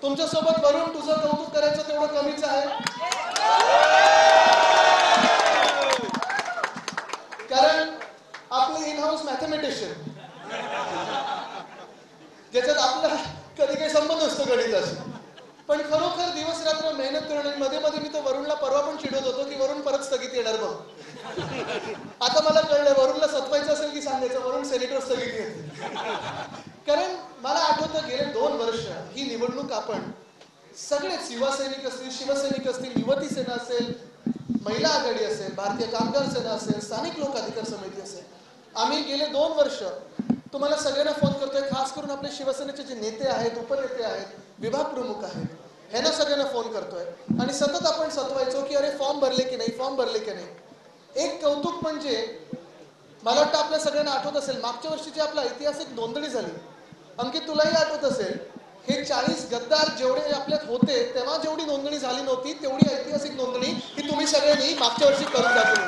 तुमच्यासोबत वरून तुझं कौतुक करायचं तेवढं कमीच आहे, कारण आपले इन हाऊस मॅथमॅटिशियन ज्याच्यात आपला कधी काही संबंध नसतो गणिताशी, पण खरोखर दिवस रात्र मेहनत करणं. मध्ये मध्ये मी तर वरुणला परवा पण चिडवत होतो की वरुण परत स्थगित येणार बघ. आता मला कळलं वरुणला सतवायचं असेल की सांगायचं वरुण सेनेटर स्थगित येते. कारण मला आठवतं गेले 2 वर्ष ही निवडणूक आपण सगळेच युवा सैनिक असतील, शिवसैनिक असतील, युवती सेना असेल, महिला आघाडी असेल, भारतीय कामगार सेना असेल, स्थानिक लोक अधिकार समिती असेल, आम्ही गेले 2 वर्ष तुम्हाला सगळ्यांना फोन करतोय. खास करून आपले शिवसेनेचे जे नेते आहेत, उपनेते आहेत, विभाग प्रमुख आहेत, ह्यांना सगळ्यांना फोन करतोय आणि सतत आपण सतवायचो की अरे फॉर्म भरले की नाही, फॉर्म भरले की नाही. एक कौतुक म्हणजे मला वाटतं आपल्या सगळ्यांना आठवत असेल मागच्या वर्षीची आपला ऐतिहासिक नोंदणी झाली. अंकित तुलाही आठवत असेल हे 40 गद्दार जेवढे आपल्यात होते तेव्हा जेवढी नोंदणी झाली नव्हती तेवढी ऐतिहासिक नोंदणी ही तुम्ही सगळ्यांनी मागच्या वर्षी करून दाखवली.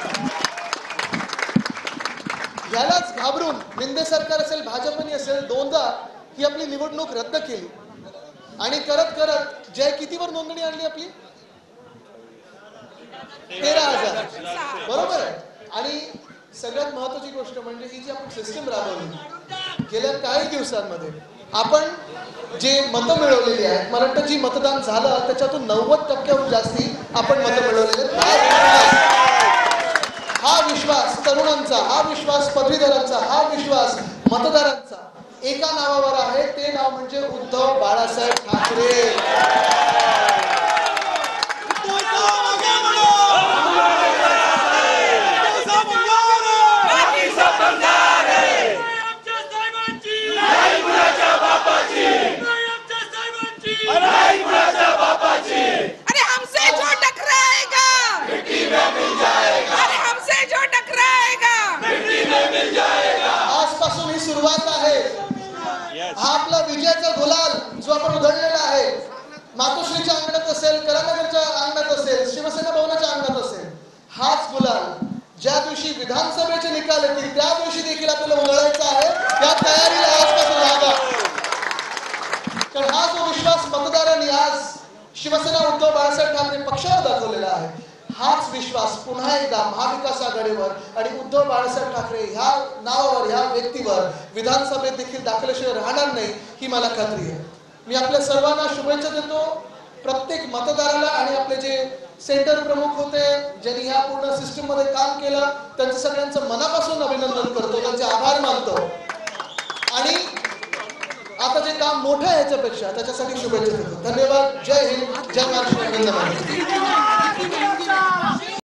यालाच घाबरून शिंदे सरकार असेल, भाजपने असेल, 2दा ही आपली निवडणूक रद्द केली आणि करत करत जय कितीवर नोंदणी आणली आपली 13,000 बरोबर आहे. आणि सगळ्यात महत्वाची गोष्ट म्हणजे ही जी आपण सिस्टीम राबवली गेल्या काही दिवसांमध्ये आपण जे मतं मिळवलेली आहेत, मला वाटतं जी मतदान झालं त्याच्यातून 90% जास्ती आपण मतं मिळवलेली आहेत. हा विश्वास तरुणांचा, हा विश्वास पदवीधरांचा, हा विश्वास मतदारांचा एका नावावर आहे, ते नाव म्हणजे उद्धव बाळासाहेब ठाकरे. आजपासून ही सुरुवात आहे. हा आपला विजयाचा गुलाल जो आपण उधळलेला आहे, मातोश्रीच्या अंगणात असेल, करानगरच्या अंगणात असेल, शिवसेना भवनाच्या अंगणात असेल, हाच गुलाल ज्या दिवशी विधानसभेचे निकाल येतील त्या दिवशी देखील आपल्याला उधळायचा आहे. त्या तयारीला आजपासून लागा. कारण हा जो विश्वास मतदारांनी आज शिवसेना उद्धव बाळासाहेब ठाकरे पक्षावर दाखवलेला आहे, हाच विश्वास पुन्हा एकदा महाविकास आघाडीवर आणि उद्धव बाळासाहेब ठाकरे ह्या नावावर, ह्या व्यक्तीवर विधानसभेत देखील दाखल्याशिवाय राहणार नाही ही मला खात्री आहे. मी आपल्या सर्वांना शुभेच्छा देतो. प्रत्येक मतदाराला आणि आपले जे सेंटर प्रमुख होते ज्यांनी ह्या पूर्ण सिस्टीम मध्ये काम केलं त्यांचं सगळ्यांचं मनापासून अभिनंदन करतो, त्यांचे आभार मानतो आणि आता जे काम मोठं आहे ह्याच्यापेक्षा त्याच्यासाठी शुभेच्छा देतो. धन्यवाद. जय हिंद, जय महाराष्ट्र.